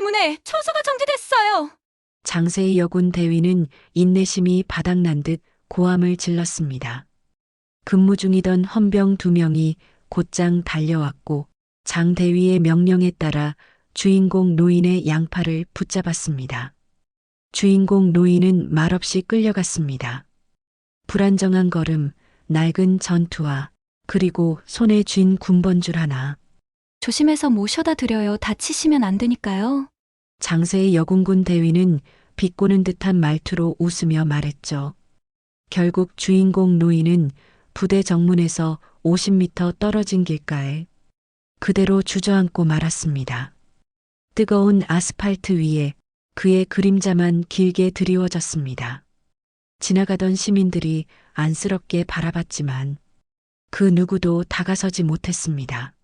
때문에 초소가 정지됐어요. 장세희 여군 대위는 인내심이 바닥난 듯 고함을 질렀습니다. 근무 중이던 헌병 2명이 곧장 달려왔고 장 대위의 명령에 따라 주인공 노인의 양팔을 붙잡았습니다. 주인공 노인은 말없이 끌려갔습니다. 불안정한 걸음, 낡은 전투화, 그리고 손에 쥔 군번줄 하나. 조심해서 모셔다 드려요. 다치시면 안 되니까요. 장세의 여군군 대위는 비꼬는 듯한 말투로 웃으며 말했죠. 결국 주인공 노인은 부대 정문에서 50m 떨어진 길가에 그대로 주저앉고 말았습니다. 뜨거운 아스팔트 위에 그의 그림자만 길게 드리워졌습니다. 지나가던 시민들이 안쓰럽게 바라봤지만 그 누구도 다가서지 못했습니다.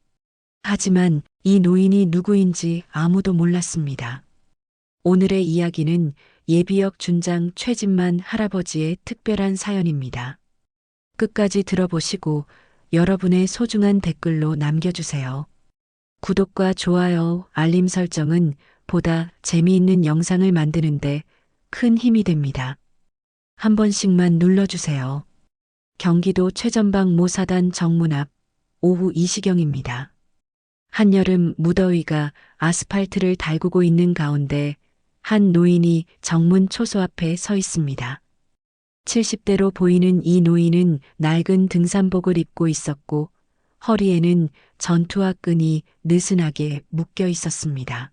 하지만 이 노인이 누구인지 아무도 몰랐습니다. 오늘의 이야기는 예비역 준장 최진만 할아버지의 특별한 사연입니다. 끝까지 들어보시고 여러분의 소중한 댓글로 남겨주세요. 구독과 좋아요, 알림 설정은 보다 재미있는 영상을 만드는데 큰 힘이 됩니다. 한 번씩만 눌러주세요. 경기도 최전방 모사단 정문 앞 오후 2시경입니다. 한여름 무더위가 아스팔트를 달구고 있는 가운데 한 노인이 정문 초소 앞에 서 있습니다. 70대로 보이는 이 노인은 낡은 등산복을 입고 있었고 허리에는 전투화 끈이 느슨하게 묶여 있었습니다.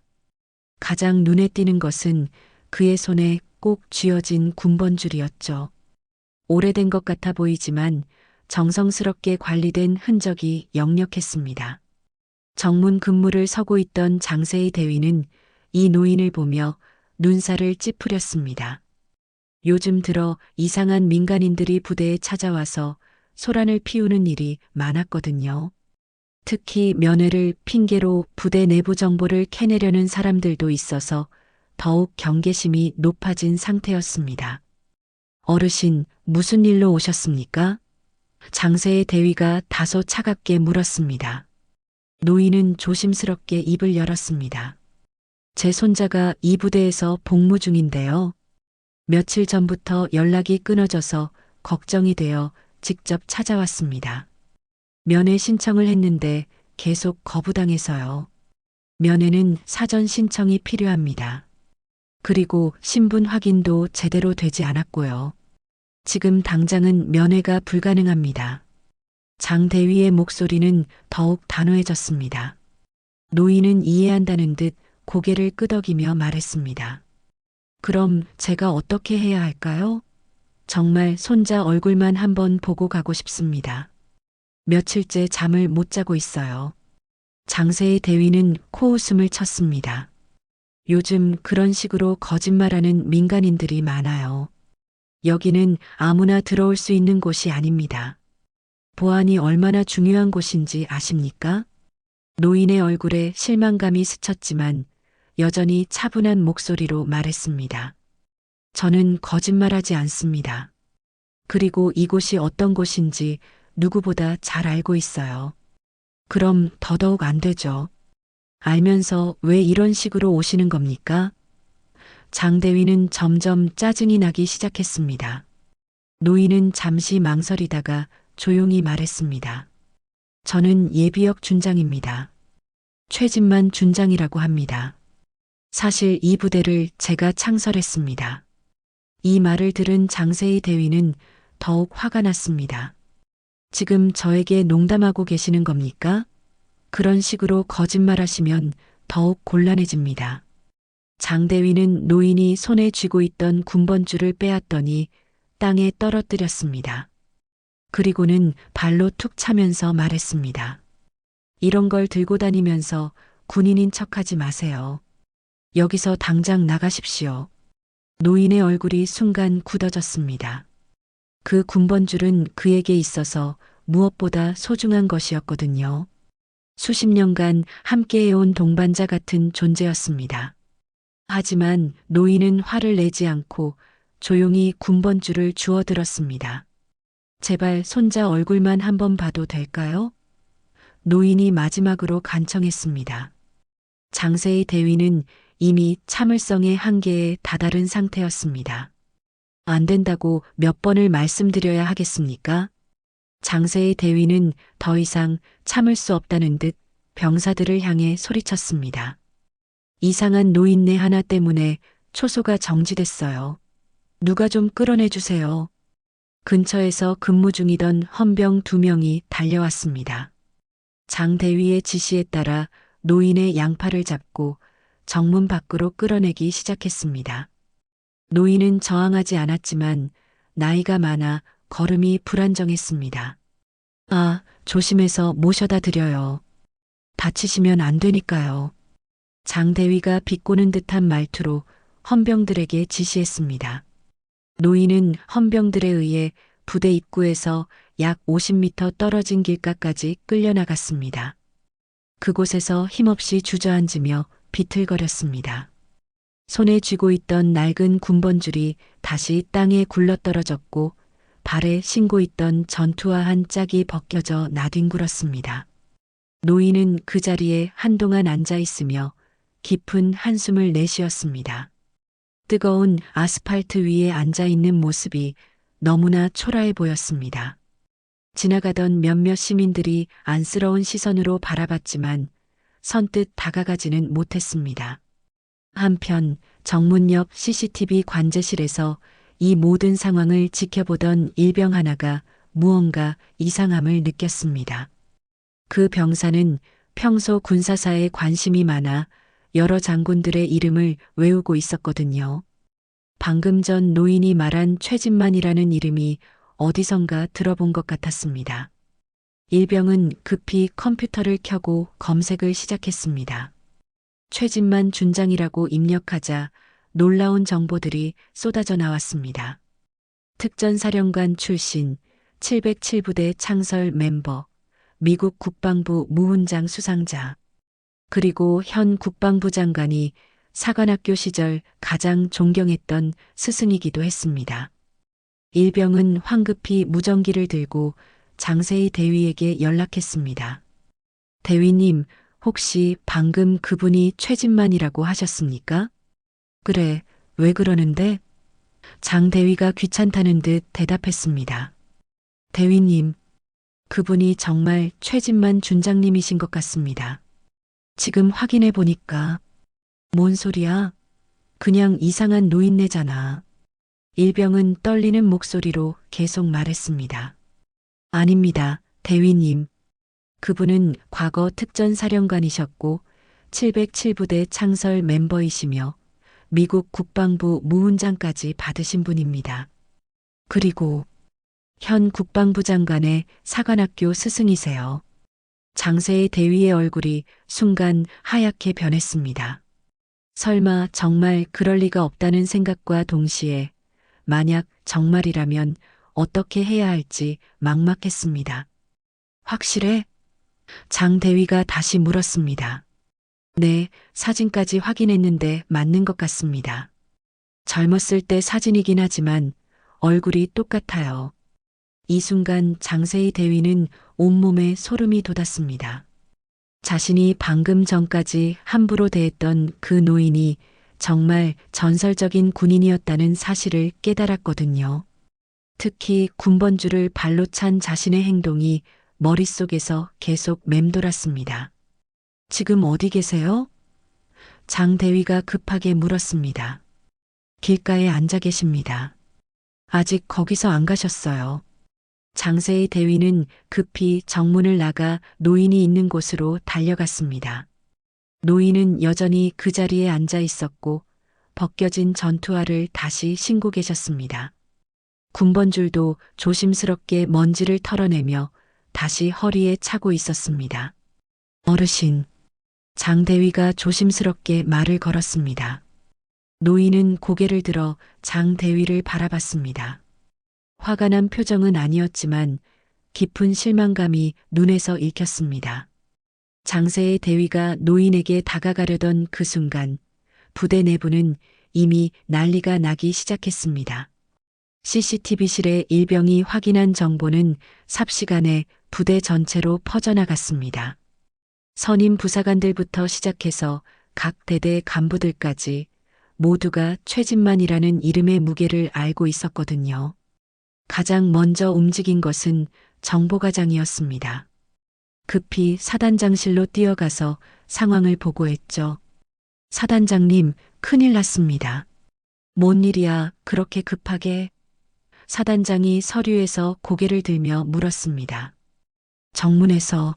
가장 눈에 띄는 것은 그의 손에 꼭 쥐어진 군번줄이었죠. 오래된 것 같아 보이지만 정성스럽게 관리된 흔적이 역력했습니다. 정문 근무를 서고 있던 장세희 대위는 이 노인을 보며 눈살을 찌푸렸습니다. 요즘 들어 이상한 민간인들이 부대에 찾아와서 소란을 피우는 일이 많았거든요. 특히 면회를 핑계로 부대 내부 정보를 캐내려는 사람들도 있어서 더욱 경계심이 높아진 상태였습니다. 어르신, 무슨 일로 오셨습니까? 장세의 대위가 다소 차갑게 물었습니다. 노인은 조심스럽게 입을 열었습니다. 제 손자가 이 부대에서 복무 중인데요. 며칠 전부터 연락이 끊어져서 걱정이 되어 직접 찾아왔습니다. 면회 신청을 했는데 계속 거부당해서요. 면회는 사전 신청이 필요합니다. 그리고 신분 확인도 제대로 되지 않았고요. 지금 당장은 면회가 불가능합니다. 장 대위의 목소리는 더욱 단호해졌습니다. 노인은 이해한다는 듯 고개를 끄덕이며 말했습니다. 그럼 제가 어떻게 해야 할까요? 정말 손자 얼굴만 한번 보고 가고 싶습니다. 며칠째 잠을 못 자고 있어요. 장세의 대위는 코웃음을 쳤습니다. 요즘 그런 식으로 거짓말하는 민간인들이 많아요. 여기는 아무나 들어올 수 있는 곳이 아닙니다. 보안이 얼마나 중요한 곳인지 아십니까? 노인의 얼굴에 실망감이 스쳤지만 여전히 차분한 목소리로 말했습니다. 저는 거짓말하지 않습니다. 그리고 이곳이 어떤 곳인지 누구보다 잘 알고 있어요. 그럼 더더욱 안 되죠. 알면서 왜 이런 식으로 오시는 겁니까? 장 대위는 점점 짜증이 나기 시작했습니다. 노인은 잠시 망설이다가 조용히 말했습니다. 저는 예비역 준장입니다. 최진만 준장이라고 합니다. 사실 이 부대를 제가 창설했습니다. 이 말을 들은 장세희 대위는 더욱 화가 났습니다. 지금 저에게 농담하고 계시는 겁니까? 그런 식으로 거짓말하시면 더욱 곤란해집니다. 장 대위는 노인이 손에 쥐고 있던 군번줄을 빼앗더니 땅에 떨어뜨렸습니다. 그리고는 발로 툭 차면서 말했습니다. 이런 걸 들고 다니면서 군인인 척하지 마세요. 여기서 당장 나가십시오. 노인의 얼굴이 순간 굳어졌습니다. 그 군번줄은 그에게 있어서 무엇보다 소중한 것이었거든요. 수십 년간 함께해온 동반자 같은 존재였습니다. 하지만 노인은 화를 내지 않고 조용히 군번줄을 주워들었습니다. 제발 손자 얼굴만 한번 봐도 될까요? 노인이 마지막으로 간청했습니다. 장세희 대위는 이미 참을성의 한계에 다다른 상태였습니다. 안 된다고 몇 번을 말씀드려야 하겠습니까? 장세의 대위는 더 이상 참을 수 없다는 듯 병사들을 향해 소리쳤습니다. 이상한 노인네 하나 때문에 초소가 정지됐어요. 누가 좀 끌어내 주세요. 근처에서 근무 중이던 헌병 2명이 달려왔습니다. 장 대위의 지시에 따라 노인의 양팔을 잡고 정문 밖으로 끌어내기 시작했습니다. 노인은 저항하지 않았지만 나이가 많아 걸음이 불안정했습니다. 아, 조심해서 모셔다 드려요. 다치시면 안 되니까요. 장 대위가 비꼬는 듯한 말투로 헌병들에게 지시했습니다. 노인은 헌병들에 의해 부대 입구에서 약 50m 떨어진 길가까지 끌려나갔습니다. 그곳에서 힘없이 주저앉으며 비틀거렸습니다. 손에 쥐고 있던 낡은 군번줄이 다시 땅에 굴러떨어졌고 발에 신고 있던 전투화 한 짝이 벗겨져 나뒹굴었습니다. 노인은 그 자리에 한동안 앉아 있으며 깊은 한숨을 내쉬었습니다. 뜨거운 아스팔트 위에 앉아 있는 모습이 너무나 초라해 보였습니다. 지나가던 몇몇 시민들이 안쓰러운 시선으로 바라봤지만 선뜻 다가가지는 못했습니다. 한편 정문 옆 CCTV 관제실에서 이 모든 상황을 지켜보던 일병 하나가 무언가 이상함을 느꼈습니다. 그 병사는 평소 군사사에 관심이 많아 여러 장군들의 이름을 외우고 있었거든요. 방금 전 노인이 말한 최진만이라는 이름이 어디선가 들어본 것 같았습니다. 일병은 급히 컴퓨터를 켜고 검색을 시작했습니다. 최진만 준장이라고 입력하자 놀라운 정보들이 쏟아져 나왔습니다. 특전사령관 출신, 707부대 창설 멤버, 미국 국방부 무훈장 수상자, 그리고 현 국방부 장관이 사관학교 시절 가장 존경했던 스승이기도 했습니다. 일병은 황급히 무전기를 들고 장세희 대위에게 연락했습니다. 대위님, 혹시 방금 그분이 최진만이라고 하셨습니까? 그래, 왜 그러는데? 장 대위가 귀찮다는 듯 대답했습니다. 대위님, 그분이 정말 최진만 준장님이신 것 같습니다. 지금 확인해 보니까. 뭔 소리야? 그냥 이상한 노인네잖아. 일병은 떨리는 목소리로 계속 말했습니다. 아닙니다, 대위님. 그분은 과거 특전사령관이셨고 707부대 창설 멤버이시며 미국 국방부 무훈장까지 받으신 분입니다. 그리고 현 국방부 장관의 사관학교 스승이세요. 장세의 대위의 얼굴이 순간 하얗게 변했습니다. 설마 정말 그럴 리가 없다는 생각과 동시에 만약 정말이라면 어떻게 해야 할지 막막했습니다. 확실해? 장 대위가 다시 물었습니다. 네, 사진까지 확인했는데 맞는 것 같습니다. 젊었을 때 사진이긴 하지만 얼굴이 똑같아요. 이 순간 장세희 대위는 온몸에 소름이 돋았습니다. 자신이 방금 전까지 함부로 대했던 그 노인이 정말 전설적인 군인이었다는 사실을 깨달았거든요. 특히 군번줄을 발로 찬 자신의 행동이 머릿속에서 계속 맴돌았습니다. 지금 어디 계세요? 장 대위가 급하게 물었습니다. 길가에 앉아 계십니다. 아직 거기서 안 가셨어요. 장세희 대위는 급히 정문을 나가 노인이 있는 곳으로 달려갔습니다. 노인은 여전히 그 자리에 앉아 있었고 벗겨진 전투화를 다시 신고 계셨습니다. 군번줄도 조심스럽게 먼지를 털어내며 다시 허리에 차고 있었습니다. 어르신, 장 대위가 조심스럽게 말을 걸었습니다. 노인은 고개를 들어 장 대위를 바라봤습니다. 화가 난 표정은 아니었지만 깊은 실망감이 눈에서 읽혔습니다. 장세의 대위가 노인에게 다가가려던 그 순간 부대 내부는 이미 난리가 나기 시작했습니다. CCTV실의 일병이 확인한 정보는 삽시간에 부대 전체로 퍼져나갔습니다. 선임 부사관들부터 시작해서 각 대대 간부들까지 모두가 최진만이라는 이름의 무게를 알고 있었거든요. 가장 먼저 움직인 것은 정보과장이었습니다. 급히 사단장실로 뛰어가서 상황을 보고했죠. 사단장님, 큰일 났습니다. 뭔 일이야, 그렇게 급하게? 사단장이 서류에서 고개를 들며 물었습니다. 정문에서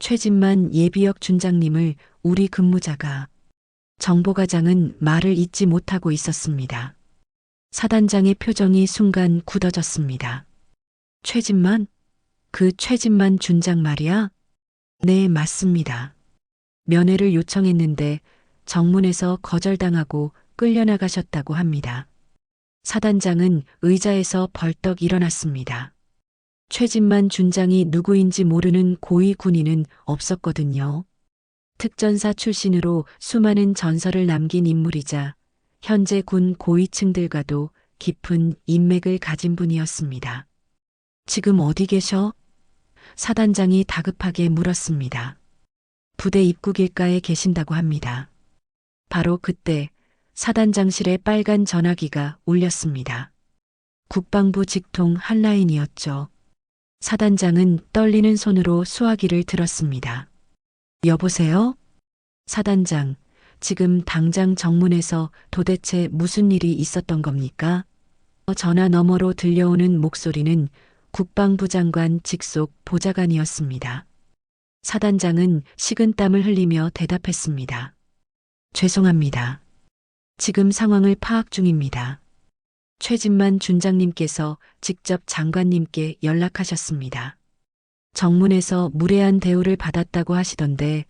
최진만 예비역 준장님을 우리 근무자가. 정보과장은 말을 잇지 못하고 있었습니다. 사단장의 표정이 순간 굳어졌습니다. 최진만? 그 최진만 준장 말이야? 네, 맞습니다. 면회를 요청했는데 정문에서 거절당하고 끌려나가셨다고 합니다. 사단장은 의자에서 벌떡 일어났습니다. 최진만 준장이 누구인지 모르는 고위 군인은 없었거든요. 특전사 출신으로 수많은 전설을 남긴 인물이자 현재 군 고위층들과도 깊은 인맥을 가진 분이었습니다. 지금 어디 계셔? 사단장이 다급하게 물었습니다. 부대 입구 길가에 계신다고 합니다. 바로 그때 사단장실에 빨간 전화기가 울렸습니다. 국방부 직통 한라인이었죠. 사단장은 떨리는 손으로 수화기를 들었습니다. 여보세요? 사단장, 지금 당장 정문에서 도대체 무슨 일이 있었던 겁니까? 전화 너머로 들려오는 목소리는 국방부 장관 직속 보좌관이었습니다. 사단장은 식은땀을 흘리며 대답했습니다. 죄송합니다. 지금 상황을 파악 중입니다. 최진만 준장님께서 직접 장관님께 연락하셨습니다. 정문에서 무례한 대우를 받았다고 하시던데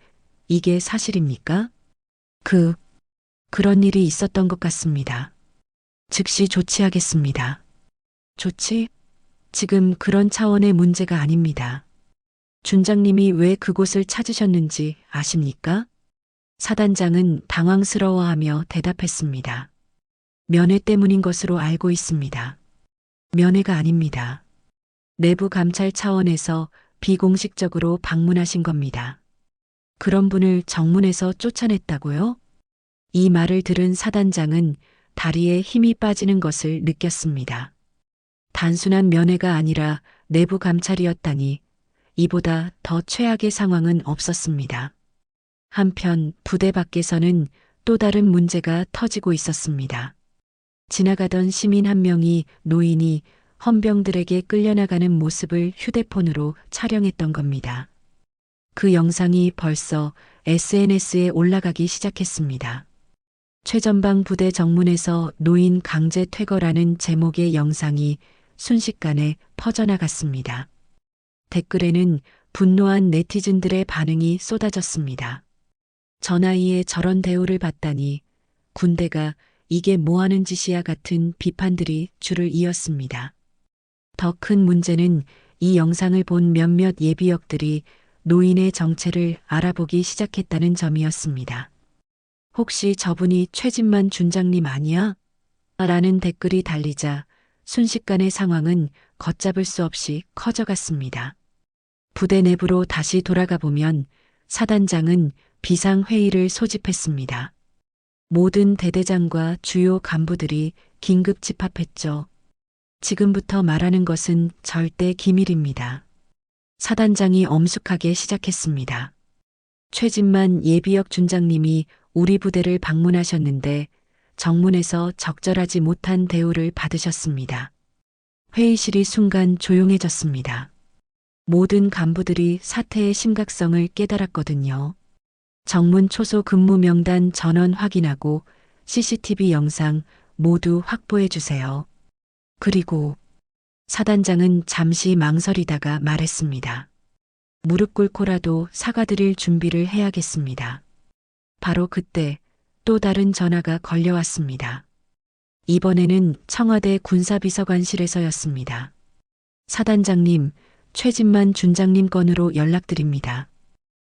이게 사실입니까? 그런 일이 있었던 것 같습니다. 즉시 조치하겠습니다. 조치? 지금 그런 차원의 문제가 아닙니다. 준장님이 왜 그곳을 찾으셨는지 아십니까? 사단장은 당황스러워하며 대답했습니다. 면회 때문인 것으로 알고 있습니다. 면회가 아닙니다. 내부 감찰 차원에서 비공식적으로 방문하신 겁니다. 그런 분을 정문에서 쫓아냈다고요? 이 말을 들은 사단장은 다리에 힘이 빠지는 것을 느꼈습니다. 단순한 면회가 아니라 내부 감찰이었다니 이보다 더 최악의 상황은 없었습니다. 한편 부대 밖에서는 또 다른 문제가 터지고 있었습니다. 지나가던 시민 한 명이 노인이 헌병들에게 끌려나가는 모습을 휴대폰으로 촬영했던 겁니다. 그 영상이 벌써 SNS에 올라가기 시작했습니다. 최전방 부대 정문에서 노인 강제 퇴거라는 제목의 영상이 순식간에 퍼져나갔습니다. 댓글에는 분노한 네티즌들의 반응이 쏟아졌습니다. 저 나이에 저런 대우를 받다니 군대가 이게 뭐하는 짓이야 같은 비판들이 줄을 이었습니다. 더 큰 문제는 이 영상을 본 몇몇 예비역들이 노인의 정체를 알아보기 시작했다는 점이었습니다. 혹시 저분이 최진만 준장님 아니야? 라는 댓글이 달리자 순식간에 상황은 걷잡을 수 없이 커져갔습니다. 부대 내부로 다시 돌아가 보면 사단장은 비상회의를 소집했습니다. 모든 대대장과 주요 간부들이 긴급 집합했죠. 지금부터 말하는 것은 절대 기밀입니다. 사단장이 엄숙하게 시작했습니다. 최진만 예비역 준장님이 우리 부대를 방문하셨는데 정문에서 적절하지 못한 대우를 받으셨습니다. 회의실이 순간 조용해졌습니다. 모든 간부들이 사태의 심각성을 깨달았거든요. 정문 초소 근무 명단 전원 확인하고 CCTV 영상 모두 확보해 주세요. 그리고 사단장은 잠시 망설이다가 말했습니다. 무릎 꿇고라도 사과드릴 준비를 해야겠습니다. 바로 그때 또 다른 전화가 걸려왔습니다. 이번에는 청와대 군사비서관실에서였습니다. 사단장님, 최진만 준장님 건으로 연락드립니다.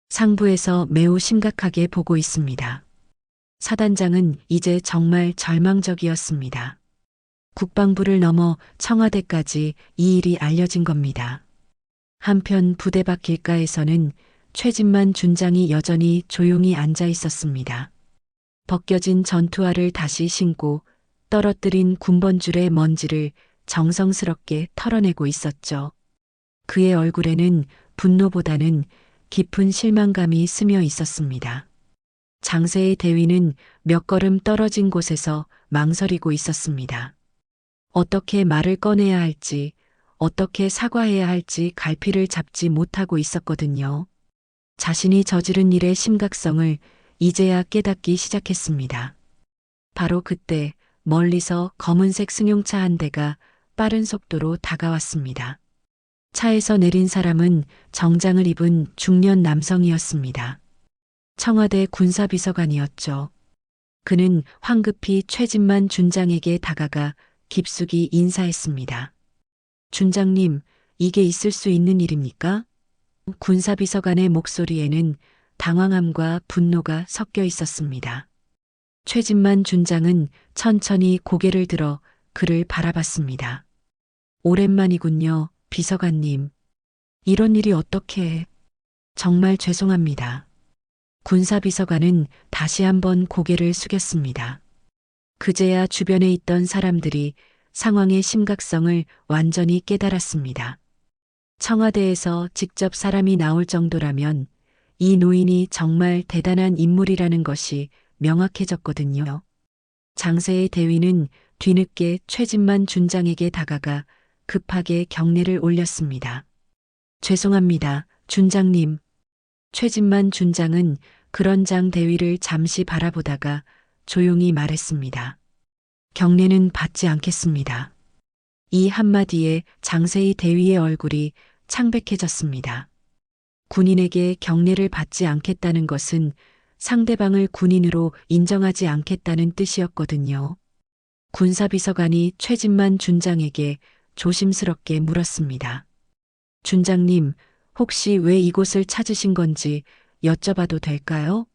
상부에서 매우 심각하게 보고 있습니다. 사단장은 이제 정말 절망적이었습니다. 국방부를 넘어 청와대까지 이 일이 알려진 겁니다. 한편 부대 밖 길가에서는 최진만 준장이 여전히 조용히 앉아 있었습니다. 벗겨진 전투화를 다시 신고 떨어뜨린 군번줄의 먼지를 정성스럽게 털어내고 있었죠. 그의 얼굴에는 분노보다는 깊은 실망감이 스며 있었습니다. 장세의 대위는 몇 걸음 떨어진 곳에서 망설이고 있었습니다. 어떻게 말을 꺼내야 할지, 어떻게 사과해야 할지 갈피를 잡지 못하고 있었거든요. 자신이 저지른 일의 심각성을 이제야 깨닫기 시작했습니다. 바로 그때 멀리서 검은색 승용차 한 대가 빠른 속도로 다가왔습니다. 차에서 내린 사람은 정장을 입은 중년 남성이었습니다. 청와대 군사비서관이었죠. 그는 황급히 최진만 준장에게 다가가 깊숙이 인사했습니다. 준장님, 이게 있을 수 있는 일입니까? 군사비서관의 목소리에는 당황함과 분노가 섞여 있었습니다. 최진만 준장은 천천히 고개를 들어 그를 바라봤습니다. 오랜만이군요, 비서관님. 이런 일이 어떻게... 정말 죄송합니다. 군사비서관은 다시 한번 고개를 숙였습니다. 그제야 주변에 있던 사람들이 상황의 심각성을 완전히 깨달았습니다. 청와대에서 직접 사람이 나올 정도라면 이 노인이 정말 대단한 인물이라는 것이 명확해졌거든요. 장세의 대위는 뒤늦게 최진만 준장에게 다가가 급하게 경례를 올렸습니다. 죄송합니다, 준장님. 최진만 준장은 그런장 대위를 잠시 바라보다가 조용히 말했습니다. 경례는 받지 않겠습니다. 이 한마디에 장세의 대위의 얼굴이 창백해졌습니다. 군인에게 경례를 받지 않겠다는 것은 상대방을 군인으로 인정하지 않겠다는 뜻이었거든요. 군사비서관이 최진만 준장에게 조심스럽게 물었습니다. 준장님, 혹시 왜 이곳을 찾으신 건지 여쭤봐도 될까요?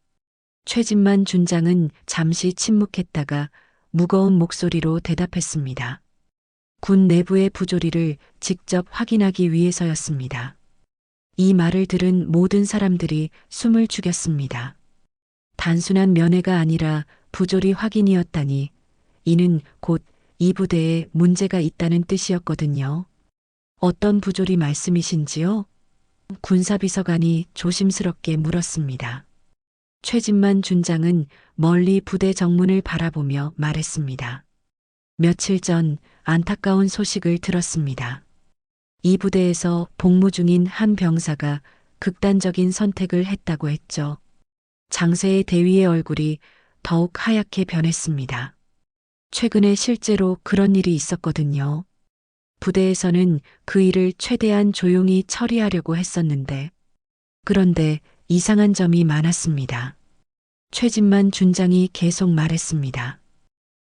최진만 준장은 잠시 침묵했다가 무거운 목소리로 대답했습니다. 군 내부의 부조리를 직접 확인하기 위해서였습니다. 이 말을 들은 모든 사람들이 숨을 죽였습니다. 단순한 면회가 아니라 부조리 확인이었다니, 이는 곧 이 부대에 문제가 있다는 뜻이었거든요. 어떤 부조리 말씀이신지요? 군사비서관이 조심스럽게 물었습니다. 최진만 준장은 멀리 부대 정문을 바라보며 말했습니다. 며칠 전 안타까운 소식을 들었습니다. 이 부대에서 복무 중인 한 병사가 극단적인 선택을 했다고 했죠. 장세의 대위의 얼굴이 더욱 하얗게 변했습니다. 최근에 실제로 그런 일이 있었거든요. 부대에서는 그 일을 최대한 조용히 처리하려고 했었는데, 그런데 이상한 점이 많았습니다. 최진만 준장이 계속 말했습니다.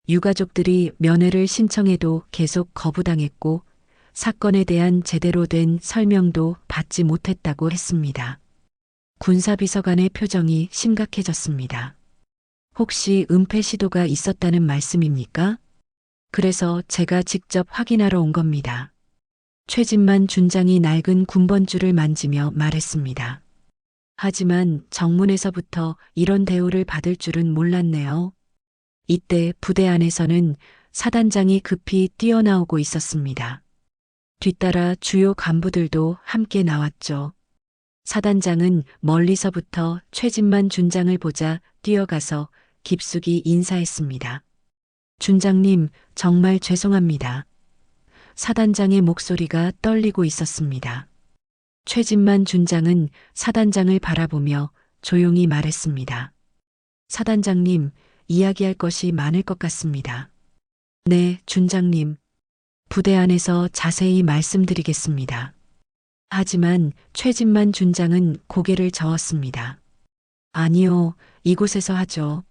유가족들이 면회를 신청해도 계속 거부당했고 사건에 대한 제대로 된 설명도 받지 못했다고 했습니다. 군사비서관의 표정이 심각해졌습니다. 혹시 은폐 시도가 있었다는 말씀입니까? 그래서 제가 직접 확인하러 온 겁니다. 최진만 준장이 낡은 군번줄을 만지며 말했습니다. 하지만 정문에서부터 이런 대우를 받을 줄은 몰랐네요. 이때 부대 안에서는 사단장이 급히 뛰어나오고 있었습니다. 뒤따라 주요 간부들도 함께 나왔죠. 사단장은 멀리서부터 최진만 준장을 보자 뛰어가서 깊숙이 인사했습니다. 준장님, 정말 죄송합니다. 사단장의 목소리가 떨리고 있었습니다. 최진만 준장은 사단장을 바라보며 조용히 말했습니다. 사단장님, 이야기할 것이 많을 것 같습니다. 네, 준장님. 부대 안에서 자세히 말씀드리겠습니다. 하지만 최진만 준장은 고개를 저었습니다. 아니요, 이곳에서 하죠.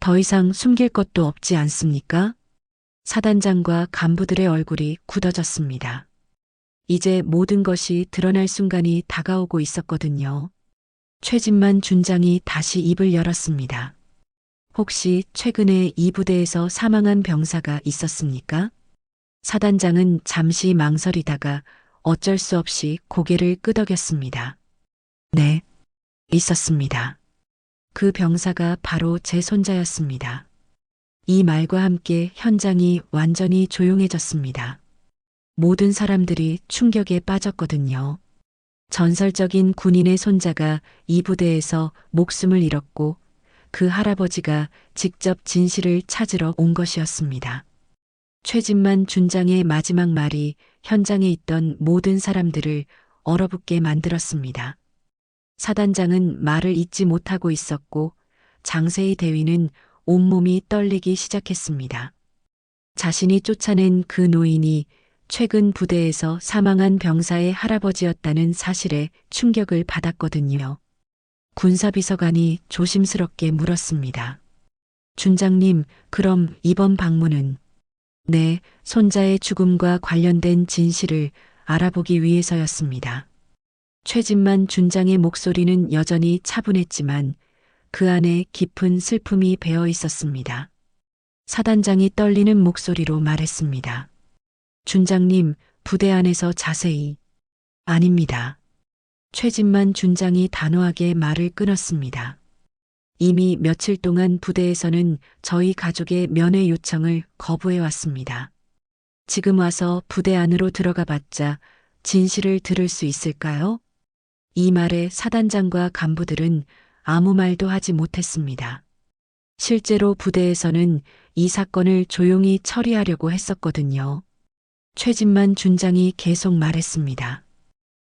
더 이상 숨길 것도 없지 않습니까? 사단장과 간부들의 얼굴이 굳어졌습니다. 이제 모든 것이 드러날 순간이 다가오고 있었거든요. 최진만 준장이 다시 입을 열었습니다. 혹시 최근에 이 부대에서 사망한 병사가 있었습니까? 사단장은 잠시 망설이다가 어쩔 수 없이 고개를 끄덕였습니다. 네, 있었습니다. 그 병사가 바로 제 손자였습니다. 이 말과 함께 현장이 완전히 조용해졌습니다. 모든 사람들이 충격에 빠졌거든요. 전설적인 군인의 손자가 이 부대에서 목숨을 잃었고 그 할아버지가 직접 진실을 찾으러 온 것이었습니다. 최진만 준장의 마지막 말이 현장에 있던 모든 사람들을 얼어붙게 만들었습니다. 사단장은 말을 잇지 못하고 있었고 장세희 대위는 온몸이 떨리기 시작했습니다. 자신이 쫓아낸 그 노인이 최근 부대에서 사망한 병사의 할아버지였다는 사실에 충격을 받았거든요. 군사비서관이 조심스럽게 물었습니다. 준장님, 그럼 이번 방문은? 네, 손자의 죽음과 관련된 진실을 알아보기 위해서였습니다. 최진만 준장의 목소리는 여전히 차분했지만 그 안에 깊은 슬픔이 배어 있었습니다. 사단장이 떨리는 목소리로 말했습니다. 준장님, 부대 안에서 자세히. 아닙니다. 최진만 준장이 단호하게 말을 끊었습니다. 이미 며칠 동안 부대에서는 저희 가족의 면회 요청을 거부해 왔습니다. 지금 와서 부대 안으로 들어가 봤자 진실을 들을 수 있을까요? 이 말에 사단장과 간부들은 아무 말도 하지 못했습니다. 실제로 부대에서는 이 사건을 조용히 처리하려고 했었거든요. 최진만 준장이 계속 말했습니다.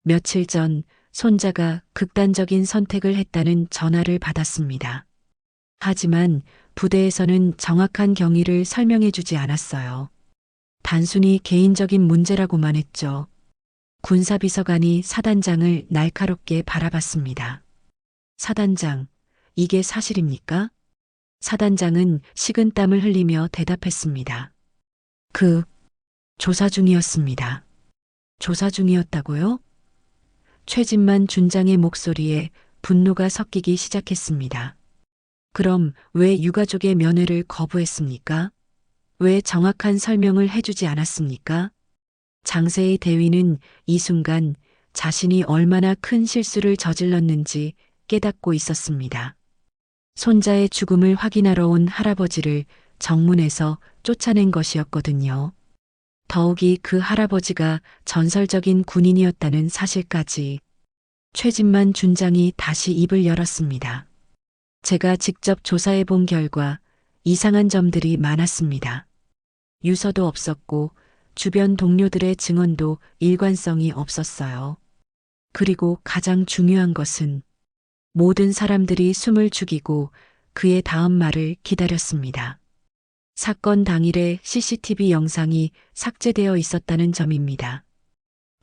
며칠 전 손자가 극단적인 선택을 했다는 전화를 받았습니다. 하지만 부대에서는 정확한 경위를 설명해 주지 않았어요. 단순히 개인적인 문제라고만 했죠. 군사비서관이 사단장을 날카롭게 바라봤습니다. 사단장, 이게 사실입니까? 사단장은 식은땀을 흘리며 대답했습니다. 조사 중이었습니다. 조사 중이었다고요? 최진만 준장의 목소리에 분노가 섞이기 시작했습니다. 그럼 왜 유가족의 면회를 거부했습니까? 왜 정확한 설명을 해주지 않았습니까? 장세희 대위는 이 순간 자신이 얼마나 큰 실수를 저질렀는지 깨닫고 있었습니다. 손자의 죽음을 확인하러 온 할아버지를 정문에서 쫓아낸 것이었거든요. 더욱이 그 할아버지가 전설적인 군인이었다는 사실까지. 최진만 준장이 다시 입을 열었습니다. 제가 직접 조사해 본 결과 이상한 점들이 많았습니다. 유서도 없었고 주변 동료들의 증언도 일관성이 없었어요. 그리고 가장 중요한 것은 모든 사람들이 숨을 죽이고 그의 다음 말을 기다렸습니다. 사건 당일에 CCTV 영상이 삭제되어 있었다는 점입니다.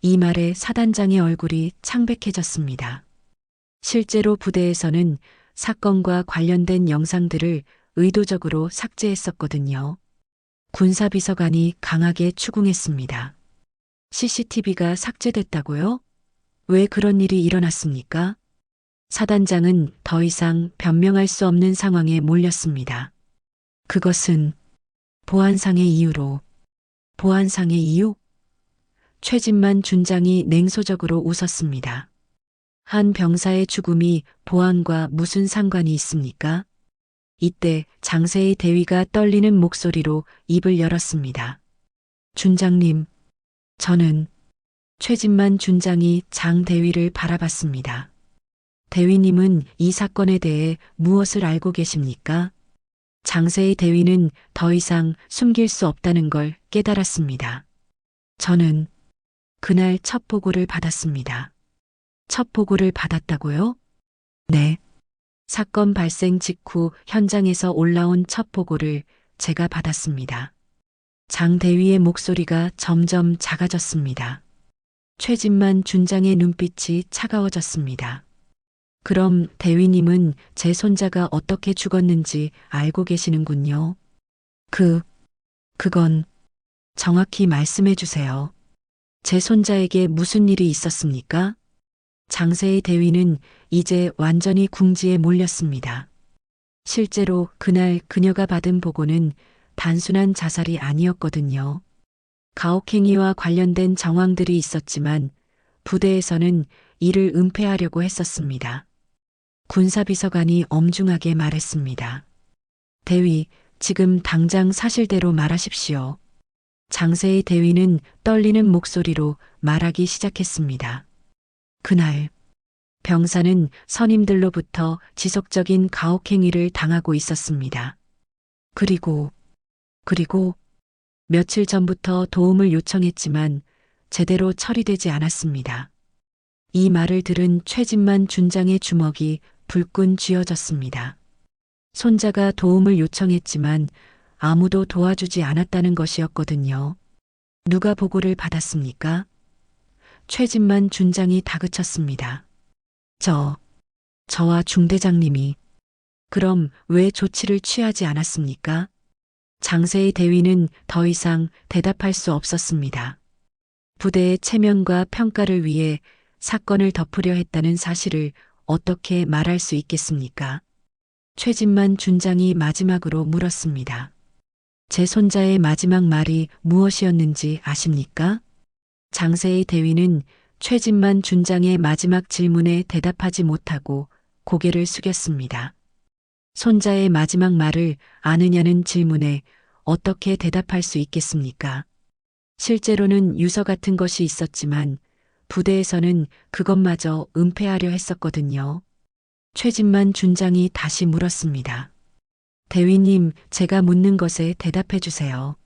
이 말에 사단장의 얼굴이 창백해졌습니다. 실제로 부대에서는 사건과 관련된 영상들을 의도적으로 삭제했었거든요. 군사비서관이 강하게 추궁했습니다. CCTV가 삭제됐다고요? 왜 그런 일이 일어났습니까? 사단장은 더 이상 변명할 수 없는 상황에 몰렸습니다. 그것은 보안상의 이유로. 보안상의 이유? 최진만 준장이 냉소적으로 웃었습니다. 한 병사의 죽음이 보안과 무슨 상관이 있습니까? 이때 장세희 대위가 떨리는 목소리로 입을 열었습니다. 준장님, 저는. 최진만 준장이 장 대위를 바라봤습니다. 대위님은 이 사건에 대해 무엇을 알고 계십니까? 장세희 대위는 더 이상 숨길 수 없다는 걸 깨달았습니다. 저는 그날 첫 보고를 받았습니다. 첫 보고를 받았다고요? 네. 사건 발생 직후 현장에서 올라온 첫 보고를 제가 받았습니다. 장 대위의 목소리가 점점 작아졌습니다. 최진만 준장의 눈빛이 차가워졌습니다. 그럼 대위님은 제 손자가 어떻게 죽었는지 알고 계시는군요. 그건 정확히 말씀해 주세요. 제 손자에게 무슨 일이 있었습니까? 장세희 대위는 이제 완전히 궁지에 몰렸습니다. 실제로 그날 그녀가 받은 보고는 단순한 자살이 아니었거든요. 가혹행위와 관련된 정황들이 있었지만 부대에서는 이를 은폐하려고 했었습니다. 군사비서관이 엄중하게 말했습니다. 대위, 지금 당장 사실대로 말하십시오. 장세의 대위는 떨리는 목소리로 말하기 시작했습니다. 그날 병사는 선임들로부터 지속적인 가혹행위를 당하고 있었습니다. 그리고 며칠 전부터 도움을 요청했지만 제대로 처리되지 않았습니다. 이 말을 들은 최진만 준장의 주먹이 불끈 쥐어졌습니다. 손자가 도움을 요청했지만 아무도 도와주지 않았다는 것이었거든요. 누가 보고를 받았습니까? 최진만 준장이 다그쳤습니다. 저와 중대장님이. 그럼 왜 조치를 취하지 않았습니까? 장세의 대위는 더 이상 대답할 수 없었습니다. 부대의 체면과 평가를 위해 사건을 덮으려 했다는 사실을 어떻게 말할 수 있겠습니까? 최진만 준장이 마지막으로 물었습니다. 제 손자의 마지막 말이 무엇이었는지 아십니까? 장세의 대위는 최진만 준장의 마지막 질문에 대답하지 못하고 고개를 숙였습니다. 손자의 마지막 말을 아느냐는 질문에 어떻게 대답할 수 있겠습니까? 실제로는 유서 같은 것이 있었지만 부대에서는 그것마저 은폐하려 했었거든요. 최진만 준장이 다시 물었습니다. 대위님, 제가 묻는 것에 대답해 주세요.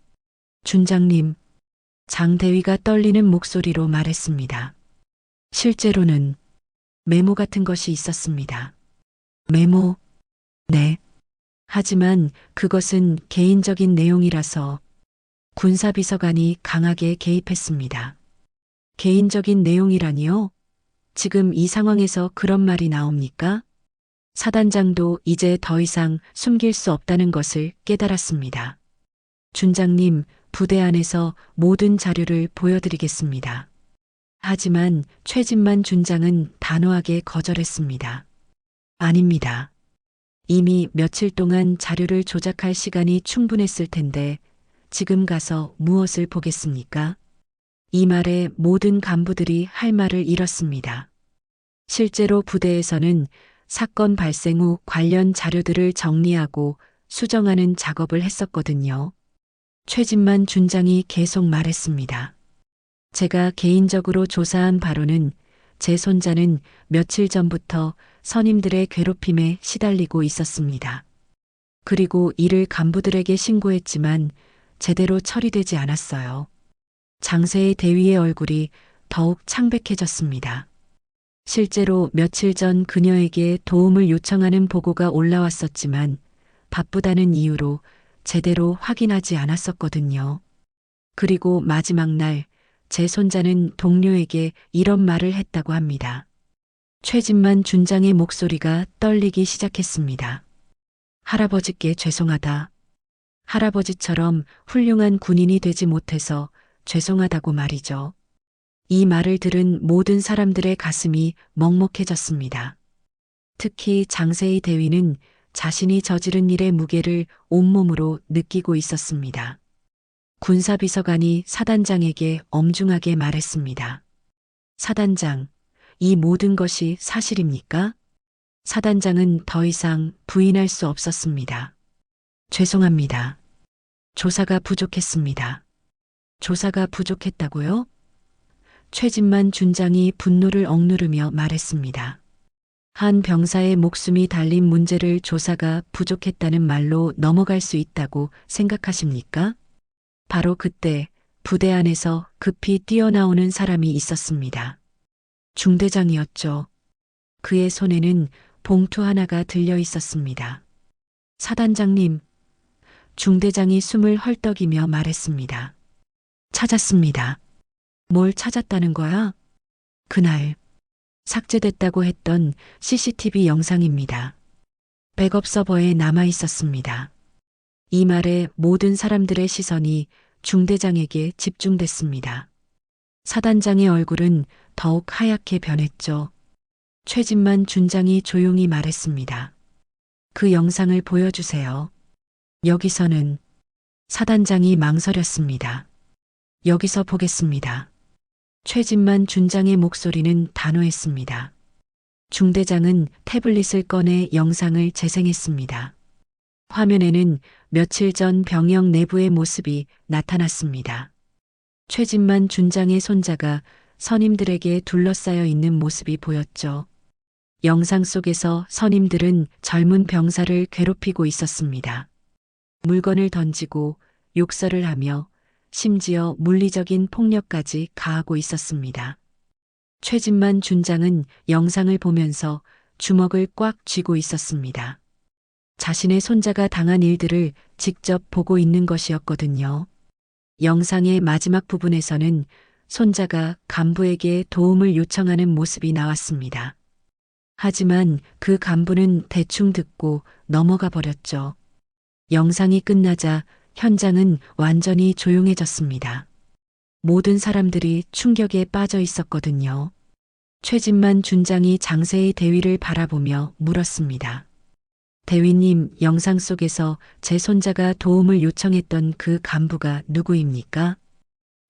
준장님, 장 대위가 떨리는 목소리로 말했습니다. 실제로는 메모 같은 것이 있었습니다. 메모? 네. 하지만 그것은 개인적인 내용이라서 군사비서관이 강하게 개입했습니다. 개인적인 내용이라니요? 지금 이 상황에서 그런 말이 나옵니까? 사단장도 이제 더 이상 숨길 수 없다는 것을 깨달았습니다. 준장님, 부대 안에서 모든 자료를 보여드리겠습니다. 하지만 최진만 준장은 단호하게 거절했습니다. 아닙니다. 이미 며칠 동안 자료를 조작할 시간이 충분했을 텐데 지금 가서 무엇을 보겠습니까? 이 말에 모든 간부들이 할 말을 잃었습니다. 실제로 부대에서는 사건 발생 후 관련 자료들을 정리하고 수정하는 작업을 했었거든요. 최진만 준장이 계속 말했습니다. 제가 개인적으로 조사한 바로는 제 손자는 며칠 전부터 선임들의 괴롭힘에 시달리고 있었습니다. 그리고 이를 간부들에게 신고했지만 제대로 처리되지 않았어요. 장세의 대위의 얼굴이 더욱 창백해졌습니다. 실제로 며칠 전 그녀에게 도움을 요청하는 보고가 올라왔었지만 바쁘다는 이유로 제대로 확인하지 않았었거든요. 그리고 마지막 날 제 손자는 동료에게 이런 말을 했다고 합니다. 최진만 준장의 목소리가 떨리기 시작했습니다. 할아버지께 죄송하다. 할아버지처럼 훌륭한 군인이 되지 못해서 죄송하다고 말이죠. 이 말을 들은 모든 사람들의 가슴이 먹먹해졌습니다. 특히 장세의 대위는 자신이 저지른 일의 무게를 온몸으로 느끼고 있었습니다. 군사비서관이 사단장에게 엄중하게 말했습니다. 사단장, 이 모든 것이 사실입니까? 사단장은 더 이상 부인할 수 없었습니다. 죄송합니다. 조사가 부족했습니다. 조사가 부족했다고요? 최진만 준장이 분노를 억누르며 말했습니다. 한 병사의 목숨이 달린 문제를 조사가 부족했다는 말로 넘어갈 수 있다고 생각하십니까? 바로 그때 부대 안에서 급히 뛰어나오는 사람이 있었습니다. 중대장이었죠. 그의 손에는 봉투 하나가 들려 있었습니다. 사단장님, 중대장이 숨을 헐떡이며 말했습니다. 찾았습니다. 뭘 찾았다는 거야? 그날 삭제됐다고 했던 CCTV 영상입니다. 백업 서버에 남아 있었습니다. 이 말에 모든 사람들의 시선이 중대장에게 집중됐습니다. 사단장의 얼굴은 더욱 하얗게 변했죠. 최진만 준장이 조용히 말했습니다. 그 영상을 보여주세요. 여기서는 사단장이 망설였습니다. 여기서 보겠습니다. 최진만 준장의 목소리는 단호했습니다. 중대장은 태블릿을 꺼내 영상을 재생했습니다. 화면에는 며칠 전 병영 내부의 모습이 나타났습니다. 최진만 준장의 손자가 선임들에게 둘러싸여 있는 모습이 보였죠. 영상 속에서 선임들은 젊은 병사를 괴롭히고 있었습니다. 물건을 던지고 욕설을 하며 심지어 물리적인 폭력까지 가하고 있었습니다. 최진만 준장은 영상을 보면서 주먹을 꽉 쥐고 있었습니다. 자신의 손자가 당한 일들을 직접 보고 있는 것이었거든요. 영상의 마지막 부분에서는 손자가 간부에게 도움을 요청하는 모습이 나왔습니다. 하지만 그 간부는 대충 듣고 넘어가 버렸죠. 영상이 끝나자 현장은 완전히 조용해졌습니다. 모든 사람들이 충격에 빠져 있었거든요. 최진만 준장이 장세의 대위를 바라보며 물었습니다. 대위님, 영상 속에서 제 손자가 도움을 요청했던 그 간부가 누구입니까?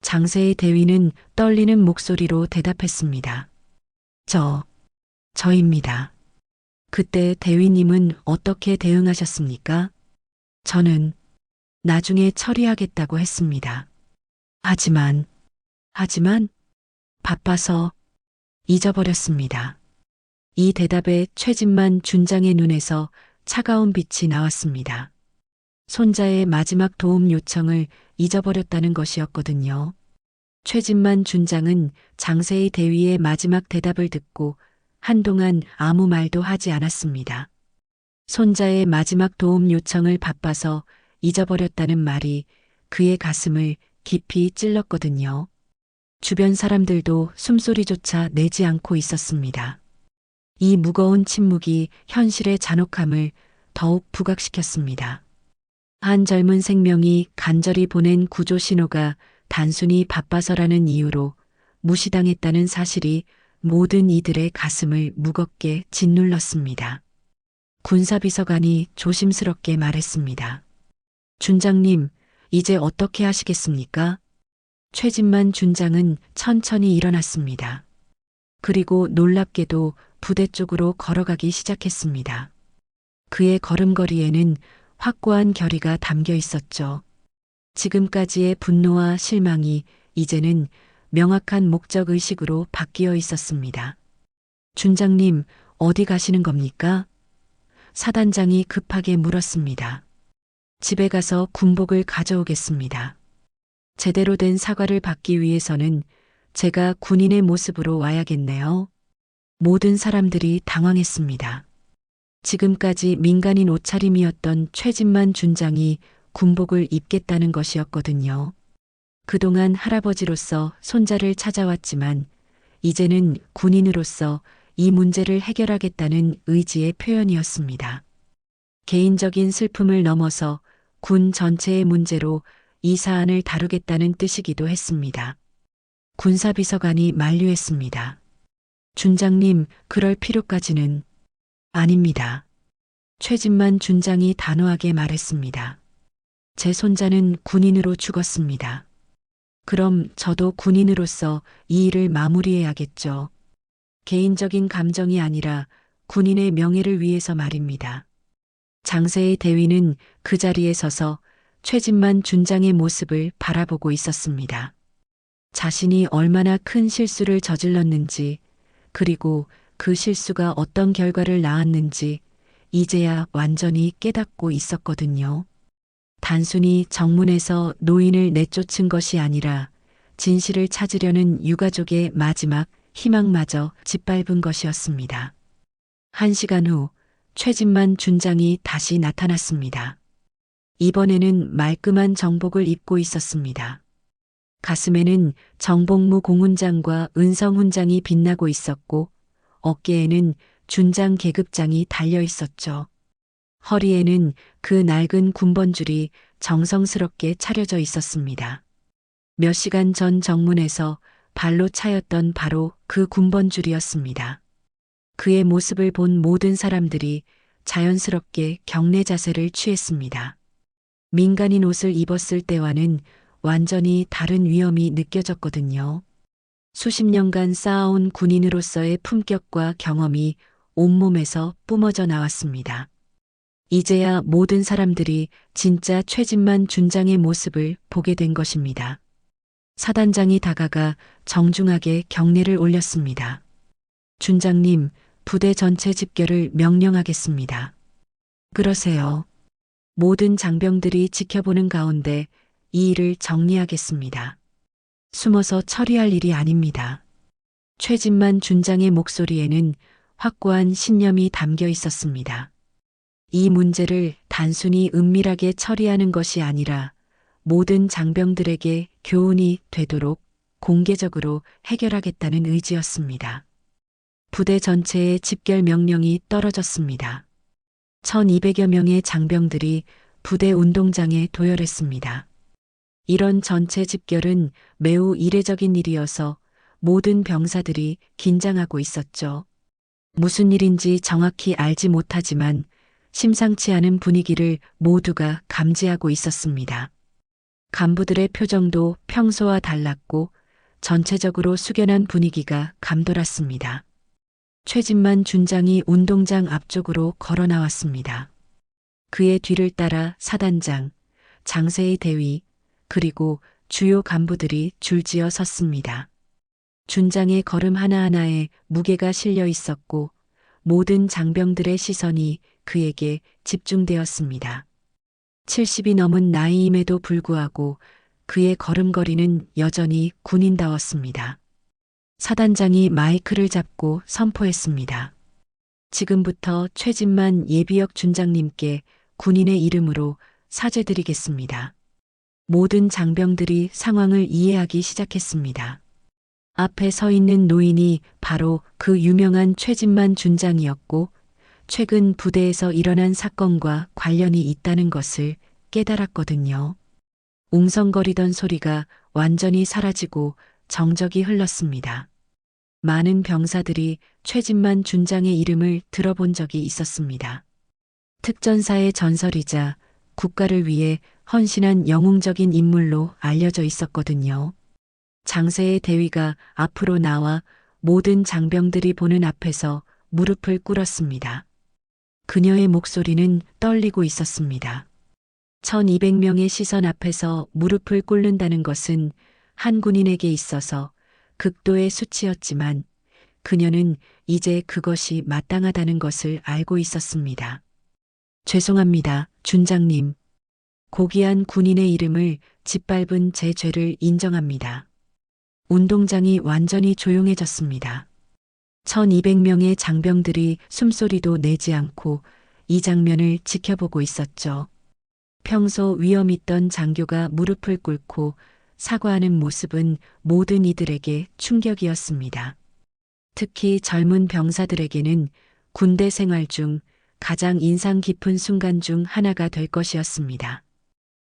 장세의 대위는 떨리는 목소리로 대답했습니다. 저입니다. 그때 대위님은 어떻게 대응하셨습니까? 저는 나중에 처리하겠다고 했습니다. 하지만 바빠서 잊어버렸습니다. 이 대답에 최진만 준장의 눈에서 차가운 빛이 나왔습니다. 손자의 마지막 도움 요청을 잊어버렸다는 것이었거든요. 최진만 준장은 장세의 대위의 마지막 대답을 듣고 한동안 아무 말도 하지 않았습니다. 손자의 마지막 도움 요청을 바빠서 잊어버렸다는 말이 그의 가슴을 깊이 찔렀거든요. 주변 사람들도 숨소리조차 내지 않고 있었습니다. 이 무거운 침묵이 현실의 잔혹함을 더욱 부각시켰습니다. 한 젊은 생명이 간절히 보낸 구조 신호가 단순히 바빠서라는 이유로 무시당했다는 사실이 모든 이들의 가슴을 무겁게 짓눌렀습니다. 군사비서관이 조심스럽게 말했습니다. 준장님, 이제 어떻게 하시겠습니까? 최진만 준장은 천천히 일어났습니다. 그리고 놀랍게도 부대 쪽으로 걸어가기 시작했습니다. 그의 걸음걸이에는 확고한 결의가 담겨 있었죠. 지금까지의 분노와 실망이 이제는 명확한 목적의식으로 바뀌어 있었습니다. 준장님, 어디 가시는 겁니까? 사단장이 급하게 물었습니다. 집에 가서 군복을 가져오겠습니다. 제대로 된 사과를 받기 위해서는 제가 군인의 모습으로 와야겠네요. 모든 사람들이 당황했습니다. 지금까지 민간인 옷차림이었던 최진만 준장이 군복을 입겠다는 것이었거든요. 그동안 할아버지로서 손자를 찾아왔지만 이제는 군인으로서 이 문제를 해결하겠다는 의지의 표현이었습니다. 개인적인 슬픔을 넘어서 군 전체의 문제로 이 사안을 다루겠다는 뜻이기도 했습니다. 군사비서관이 만류했습니다. 준장님, 그럴 필요까지는 아닙니다. 최진만 준장이 단호하게 말했습니다. 제 손자는 군인으로 죽었습니다. 그럼 저도 군인으로서 이 일을 마무리해야겠죠. 개인적인 감정이 아니라 군인의 명예를 위해서 말입니다. 장세의 대위는 그 자리에 서서 최진만 준장의 모습을 바라보고 있었습니다. 자신이 얼마나 큰 실수를 저질렀는지, 그리고 그 실수가 어떤 결과를 낳았는지 이제야 완전히 깨닫고 있었거든요. 단순히 정문에서 노인을 내쫓은 것이 아니라 진실을 찾으려는 유가족의 마지막 희망마저 짓밟은 것이었습니다. 1시간 후 최진만 준장이 다시 나타났습니다. 이번에는 말끔한 정복을 입고 있었습니다. 가슴에는 정복무 공훈장과 은성 훈장이 빛나고 있었고 어깨에는 준장 계급장이 달려 있었죠. 허리에는 그 낡은 군번줄이 정성스럽게 차려져 있었습니다. 몇 시간 전 정문에서 발로 차였던 바로 그 군번줄이었습니다. 그의 모습을 본 모든 사람들이 자연스럽게 경례 자세를 취했습니다. 민간인 옷을 입었을 때와는 완전히 다른 위엄이 느껴졌거든요. 수십 년간 쌓아온 군인으로서의 품격과 경험이 온몸에서 뿜어져 나왔습니다. 이제야 모든 사람들이 진짜 최진만 준장의 모습을 보게 된 것입니다. 사단장이 다가가 정중하게 경례를 올렸습니다. 준장님, 부대 전체 집결을 명령하겠습니다. 그러세요. 모든 장병들이 지켜보는 가운데 이 일을 정리하겠습니다. 숨어서 처리할 일이 아닙니다. 최진만 준장의 목소리에는 확고한 신념이 담겨 있었습니다. 이 문제를 단순히 은밀하게 처리하는 것이 아니라 모든 장병들에게 교훈이 되도록 공개적으로 해결하겠다는 의지였습니다. 부대 전체의 집결 명령이 떨어졌습니다. 1200여 명의 장병들이 부대 운동장에 도열했습니다. 이런 전체 집결은 매우 이례적인 일이어서 모든 병사들이 긴장하고 있었죠. 무슨 일인지 정확히 알지 못하지만 심상치 않은 분위기를 모두가 감지하고 있었습니다. 간부들의 표정도 평소와 달랐고 전체적으로 숙연한 분위기가 감돌았습니다. 최진만 준장이 운동장 앞쪽으로 걸어 나왔습니다. 그의 뒤를 따라 사단장, 장세의 대위, 그리고 주요 간부들이 줄지어 섰습니다. 준장의 걸음 하나하나에 무게가 실려 있었고 모든 장병들의 시선이 그에게 집중되었습니다. 70이 넘은 나이임에도 불구하고 그의 걸음걸이는 여전히 군인다웠습니다. 사단장이 마이크를 잡고 선포했습니다. 지금부터 최진만 예비역 준장님께 군인의 이름으로 사죄드리겠습니다. 모든 장병들이 상황을 이해하기 시작했습니다. 앞에 서 있는 노인이 바로 그 유명한 최진만 준장이었고 최근 부대에서 일어난 사건과 관련이 있다는 것을 깨달았거든요. 웅성거리던 소리가 완전히 사라지고 정적이 흘렀습니다. 많은 병사들이 최진만 준장의 이름을 들어본 적이 있었습니다. 특전사의 전설이자 국가를 위해 헌신한 영웅적인 인물로 알려져 있었거든요. 장세의 대위가 앞으로 나와 모든 장병들이 보는 앞에서 무릎을 꿇었습니다. 그녀의 목소리는 떨리고 있었습니다. 1200명의 시선 앞에서 무릎을 꿇는다는 것은 한 군인에게 있어서 극도의 수치였지만 그녀는 이제 그것이 마땅하다는 것을 알고 있었습니다. 죄송합니다, 준장님. 고귀한 군인의 이름을 짓밟은 제 죄를 인정합니다. 운동장이 완전히 조용해졌습니다. 1200명의 장병들이 숨소리도 내지 않고 이 장면을 지켜보고 있었죠. 평소 위험 있던 장교가 무릎을 꿇고 사과하는 모습은 모든 이들에게 충격이었습니다. 특히 젊은 병사들에게는 군대 생활 중 가장 인상 깊은 순간 중 하나가 될 것이었습니다.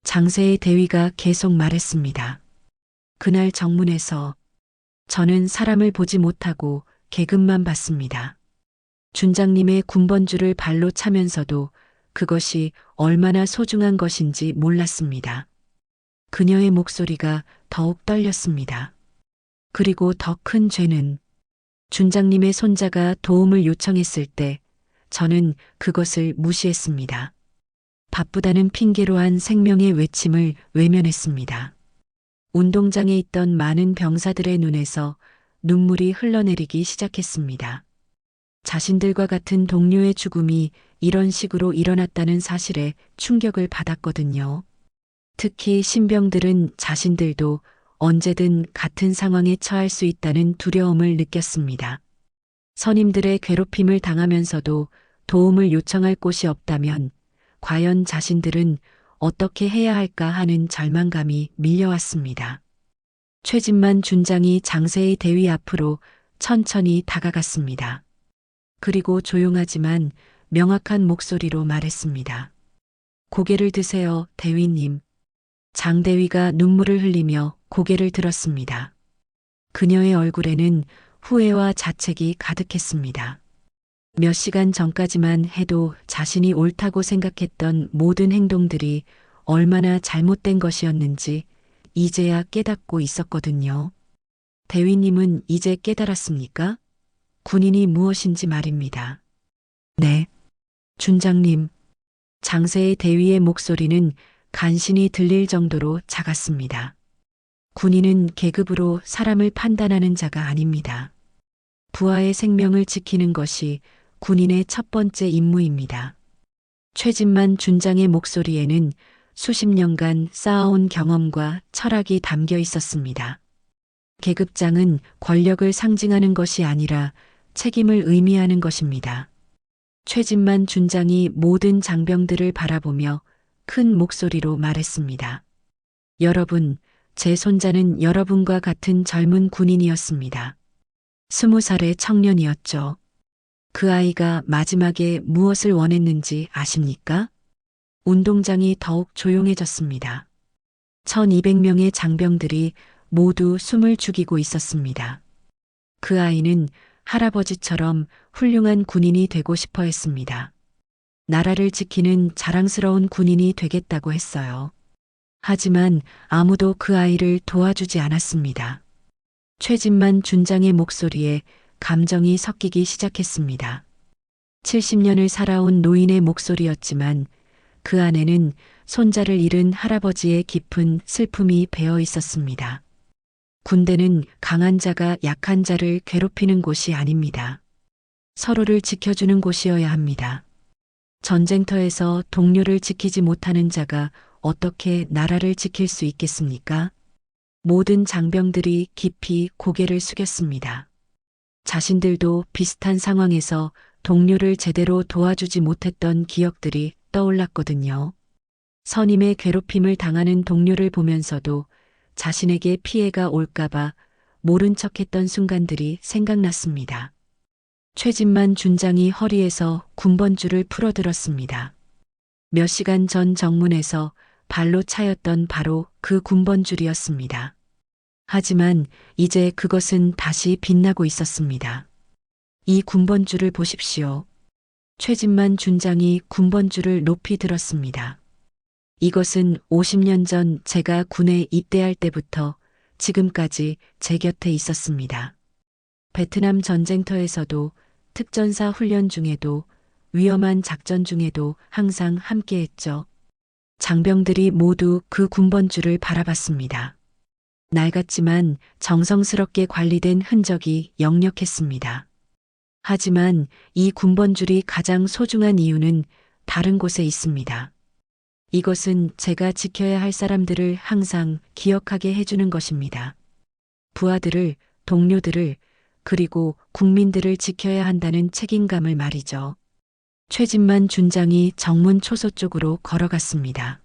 장세의 대위가 계속 말했습니다. 그날 정문에서 저는 사람을 보지 못하고 계급만 봤습니다. 준장님의 군번줄을 발로 차면서도 그것이 얼마나 소중한 것인지 몰랐습니다. 그녀의 목소리가 더욱 떨렸습니다. 그리고 더 큰 죄는 준장님의 손자가 도움을 요청했을 때 저는 그것을 무시했습니다. 바쁘다는 핑계로 한 생명의 외침을 외면했습니다. 운동장에 있던 많은 병사들의 눈에서 눈물이 흘러내리기 시작했습니다. 자신들과 같은 동료의 죽음이 이런 식으로 일어났다는 사실에 충격을 받았거든요. 특히 신병들은 자신들도 언제든 같은 상황에 처할 수 있다는 두려움을 느꼈습니다. 선임들의 괴롭힘을 당하면서도 도움을 요청할 곳이 없다면 과연 자신들은 어떻게 해야 할까 하는 절망감이 밀려왔습니다. 최진만 준장이 장세의 대위 앞으로 천천히 다가갔습니다. 그리고 조용하지만 명확한 목소리로 말했습니다. 고개를 드세요, 대위님. 장 대위가 눈물을 흘리며 고개를 들었습니다. 그녀의 얼굴에는 후회와 자책이 가득했습니다. 몇 시간 전까지만 해도 자신이 옳다고 생각했던 모든 행동들이 얼마나 잘못된 것이었는지 이제야 깨닫고 있었거든요. 대위님은 이제 깨달았습니까? 군인이 무엇인지 말입니다. 네. 준장님. 장세의 대위의 목소리는 간신히 들릴 정도로 작았습니다. 군인은 계급으로 사람을 판단하는 자가 아닙니다. 부하의 생명을 지키는 것이 군인의 첫 번째 임무입니다. 최진만 준장의 목소리에는 수십 년간 쌓아온 경험과 철학이 담겨 있었습니다. 계급장은 권력을 상징하는 것이 아니라 책임을 의미하는 것입니다. 최진만 준장이 모든 장병들을 바라보며 큰 목소리로 말했습니다. 여러분, 제 손자는 여러분과 같은 젊은 군인이었습니다. 20살의 청년이었죠. 그 아이가 마지막에 무엇을 원했는지 아십니까? 운동장이 더욱 조용해졌습니다. 1200명의 장병들이 모두 숨을 죽이고 있었습니다. 그 아이는 할아버지처럼 훌륭한 군인이 되고 싶어 했습니다. 나라를 지키는 자랑스러운 군인이 되겠다고 했어요. 하지만 아무도 그 아이를 도와주지 않았습니다. 최진만 준장의 목소리에 감정이 섞이기 시작했습니다. 70년을 살아온 노인의 목소리였지만 그 안에는 손자를 잃은 할아버지의 깊은 슬픔이 배어 있었습니다. 군대는 강한 자가 약한 자를 괴롭히는 곳이 아닙니다. 서로를 지켜주는 곳이어야 합니다. 전쟁터에서 동료를 지키지 못하는 자가 어떻게 나라를 지킬 수 있겠습니까? 모든 장병들이 깊이 고개를 숙였습니다. 자신들도 비슷한 상황에서 동료를 제대로 도와주지 못했던 기억들이 떠올랐거든요. 선임의 괴롭힘을 당하는 동료를 보면서도 자신에게 피해가 올까봐 모른 척했던 순간들이 생각났습니다. 최진만 준장이 허리에서 군번줄을 풀어들었습니다. 몇 시간 전 정문에서 발로 차였던 바로 그 군번줄이었습니다. 하지만 이제 그것은 다시 빛나고 있었습니다. 이 군번줄을 보십시오. 최진만 준장이 군번줄을 높이 들었습니다. 이것은 50년 전 제가 군에 입대할 때부터 지금까지 제 곁에 있었습니다. 베트남 전쟁터에서도 특전사 훈련 중에도 위험한 작전 중에도 항상 함께했죠. 장병들이 모두 그 군번줄을 바라봤습니다. 낡았지만 정성스럽게 관리된 흔적이 역력했습니다. 하지만 이 군번줄이 가장 소중한 이유는 다른 곳에 있습니다. 이것은 제가 지켜야 할 사람들을 항상 기억하게 해주는 것입니다. 부하들을, 동료들을, 그리고 국민들을 지켜야 한다는 책임감을 말이죠. 최진만 준장이 정문 초소 쪽으로 걸어갔습니다.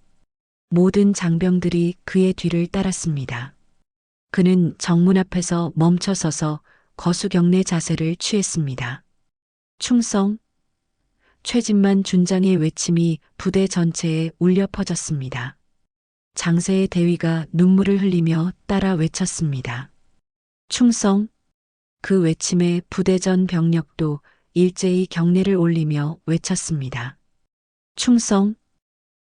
모든 장병들이 그의 뒤를 따랐습니다. 그는 정문 앞에서 멈춰서서 거수경례 자세를 취했습니다. 충성! 최진만 준장의 외침이 부대 전체에 울려 퍼졌습니다. 장세의 대위가 눈물을 흘리며 따라 외쳤습니다. 충성! 그 외침에 부대 전 병력도 일제히 경례를 올리며 외쳤습니다. 충성!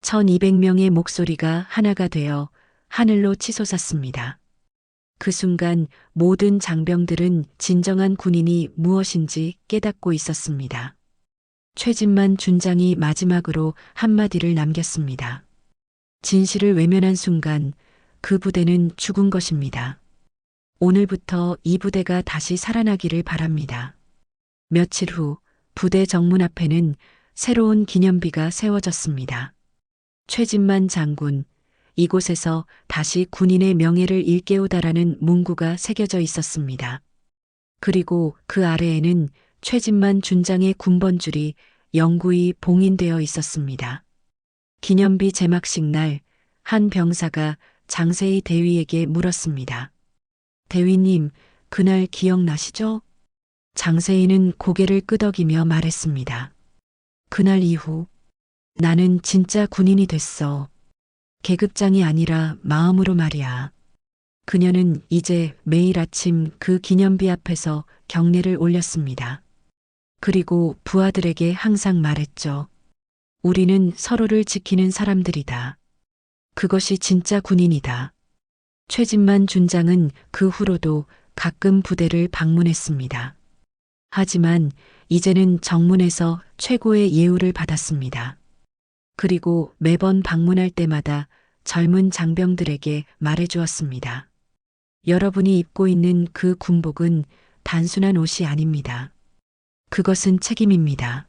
1200명의 목소리가 하나가 되어 하늘로 치솟았습니다. 그 순간 모든 장병들은 진정한 군인이 무엇인지 깨닫고 있었습니다. 최진만 준장이 마지막으로 한마디를 남겼습니다. 진실을 외면한 순간 그 부대는 죽은 것입니다. 오늘부터 이 부대가 다시 살아나기를 바랍니다. 며칠 후 부대 정문 앞에는 새로운 기념비가 세워졌습니다. 최진만 장군, 이곳에서 다시 군인의 명예를 일깨우다라는 문구가 새겨져 있었습니다. 그리고 그 아래에는 최진만 준장의 군번줄이 영구히 봉인되어 있었습니다. 기념비 제막식 날 한 병사가 장세희 대위에게 물었습니다. 대위님, 그날 기억나시죠? 장세희는 고개를 끄덕이며 말했습니다. 그날 이후 나는 진짜 군인이 됐어. 계급장이 아니라 마음으로 말이야. 그녀는 이제 매일 아침 그 기념비 앞에서 경례를 올렸습니다. 그리고 부하들에게 항상 말했죠. 우리는 서로를 지키는 사람들이다. 그것이 진짜 군인이다. 최진만 준장은 그 후로도 가끔 부대를 방문했습니다. 하지만 이제는 정문에서 최고의 예우를 받았습니다. 그리고 매번 방문할 때마다 젊은 장병들에게 말해주었습니다. 여러분이 입고 있는 그 군복은 단순한 옷이 아닙니다. 그것은 책임입니다.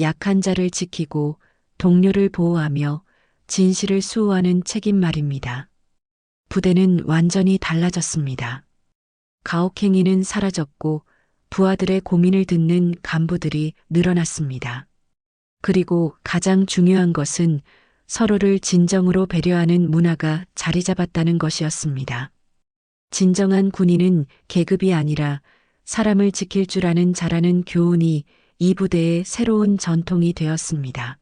약한 자를 지키고 동료를 보호하며 진실을 수호하는 책임 말입니다. 부대는 완전히 달라졌습니다. 가혹행위는 사라졌고 부하들의 고민을 듣는 간부들이 늘어났습니다. 그리고 가장 중요한 것은 서로를 진정으로 배려하는 문화가 자리 잡았다는 것이었습니다. 진정한 군인은 계급이 아니라 사람을 지킬 줄 아는 자라는 교훈이 이 부대의 새로운 전통이 되었습니다.